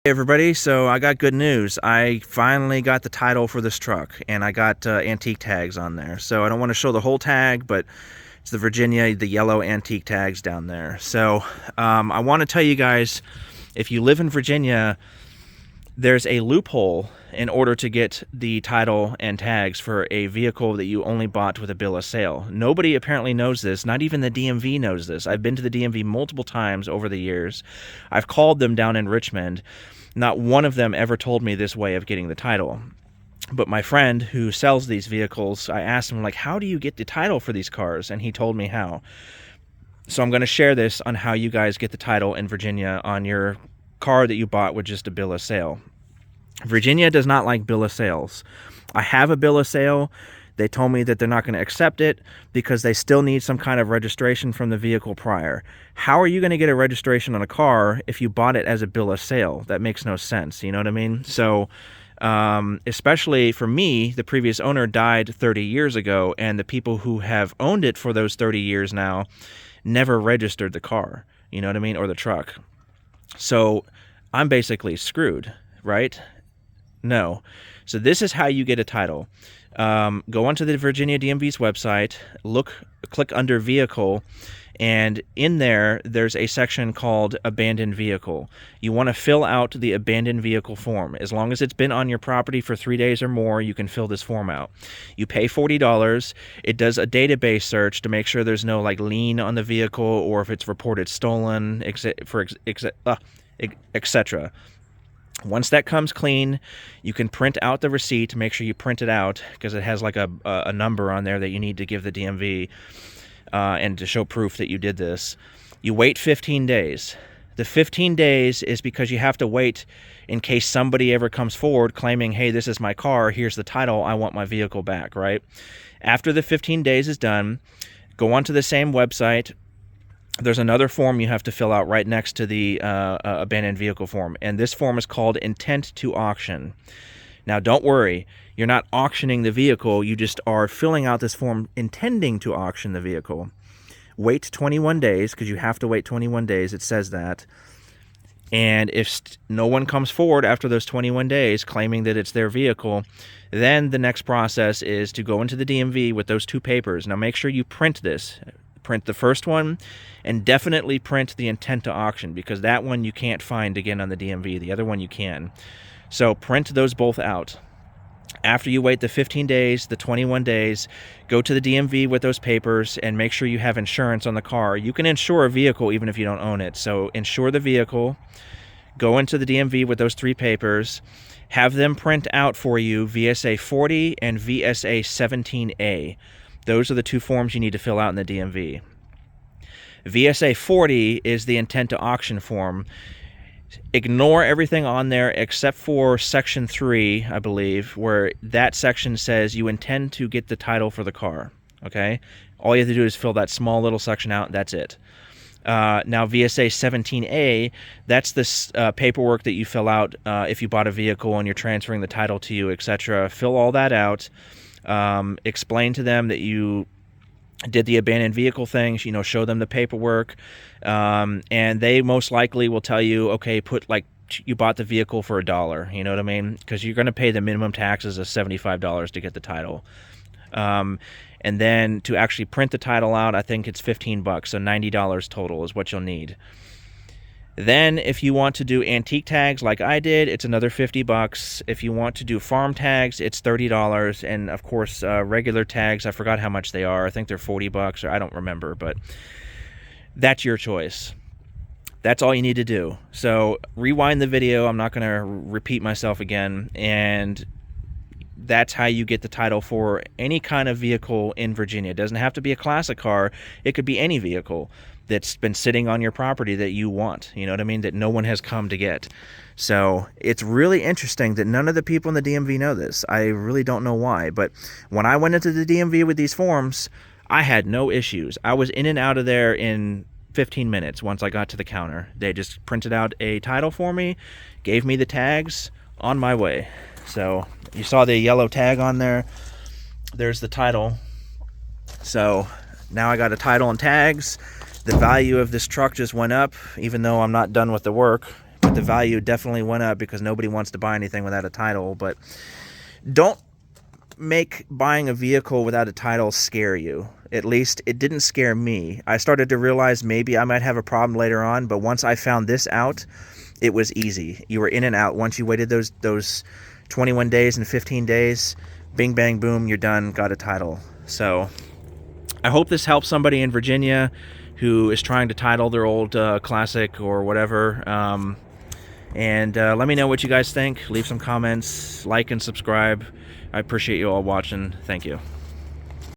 Hey everybody, so I got good news. I finally got the title for this truck, and I got antique tags on there. So I don't want to show the whole tag, but it's the Virginia, the yellow antique tags down there. So I want to tell you guys, if you live in Virginia, there's a loophole in order to get the title and tags for a vehicle that you only bought with a bill of sale. Nobody apparently knows this. Not even the DMV knows this. I've been to the DMV multiple times over the years. I've called them down in Richmond. Not one of them ever told me this way of getting the title. But my friend who sells these vehicles, I asked him, like, how do you get the title for these cars? And he told me how. So I'm going to share this on how you guys get the title in Virginia on your car that you bought with just a bill of sale. Virginia does not like bill of sales. I have a bill of sale. They told me that they're not going to accept it because they still need some kind of registration from the vehicle prior. How are you going to get a registration on a car if you bought it as a bill of sale? That makes no sense. You know what I mean? So especially for me, the previous owner died 30 years ago, and the people who have owned it for those 30 years now never registered the car. You know what I mean? Or the truck. So I'm basically screwed, right? No. So this is how you get a title. Go onto the Virginia DMV's website, click under vehicle, and in there's a section called abandoned vehicle. You want to fill out the abandoned vehicle form. As long as it's been on your property for 3 days or more, you can fill this form out. You pay $40. It does a database search to make sure there's no lien on the vehicle or if it's reported stolen, etc. Once that comes clean, you can print out the receipt. Make sure you print it out because it has a number on there that you need to give the DMV and to show proof that you did this. You wait 15 days. The 15 days is because you have to wait in case somebody ever comes forward claiming, hey, this is my car, here's the title, I want my vehicle back, right? After the 15 days is done, go onto the same website. There's another form you have to fill out right next to the abandoned vehicle form, and this form is called intent to auction. Now, don't worry, you're not auctioning the vehicle, you just are filling out this form intending to auction the vehicle. Wait 21 days, because you have to wait 21 days, it says that. And if no one comes forward after those 21 days claiming that it's their vehicle, then the next process is to go into the DMV with those two papers. Now, make sure you print this. Print the first one and definitely print the intent to auction because that one you can't find again on the DMV. The other one you can. So print those both out. After you wait the 15 days, the 21 days, go to the DMV with those papers and make sure you have insurance on the car. You can insure a vehicle even if you don't own it. So insure the vehicle, go into the DMV with those three papers, have them print out for you VSA 40 and VSA 17A. Those are the two forms you need to fill out in the DMV. VSA 40 is the intent to auction form. Ignore everything on there except for section 3, I believe, where that section says you intend to get the title for the car. Okay? All you have to do is fill that small little section out, and that's it. Now, VSA 17A, that's this paperwork that you fill out if you bought a vehicle and you're transferring the title to you, etc. Fill all that out. Explain to them that you did the abandoned vehicle things, show them the paperwork, and they most likely will tell you, okay, put you bought the vehicle for $1, you know what I mean? Because you're going to pay the minimum taxes of $75 to get the title. And then to actually print the title out, I think it's $15, so $90 total is what you'll need. Then if you want to do antique tags like I did, it's another $50. If you want to do farm tags, it's $30. And of course, regular tags, I forgot how much they are. I think they're $40 or I don't remember, but that's your choice. That's all you need to do. So rewind the video. I'm not going to repeat myself again. And that's how you get the title for any kind of vehicle in Virginia. It doesn't have to be a classic car. It could be any vehicle that's been sitting on your property that you want, you know what I mean, that no one has come to get. So it's really interesting that none of the people in the DMV know this. I really don't know why, but when I went into the DMV with these forms, I had no issues. I was in and out of there in 15 minutes once I got to the counter. They just printed out a title for me, gave me the tags, on my way. So you saw the yellow tag on there. There's the title. So now I got a title and tags. The value of this truck just went up, even though I'm not done with the work. the value definitely went up because nobody wants to buy anything without a title. But don't make buying a vehicle without a title scare you. At least it didn't scare me. I started to realize maybe I might have a problem later on, but once I found this out, it was easy. You were in and out. Once you waited those 21 days and 15 days, bing, bang, boom, you're done, got a title. So I hope this helps somebody in Virginia who is trying to title their old Classic or whatever. And let me know what you guys think. Leave some comments, like and subscribe. I appreciate you all watching. Thank you.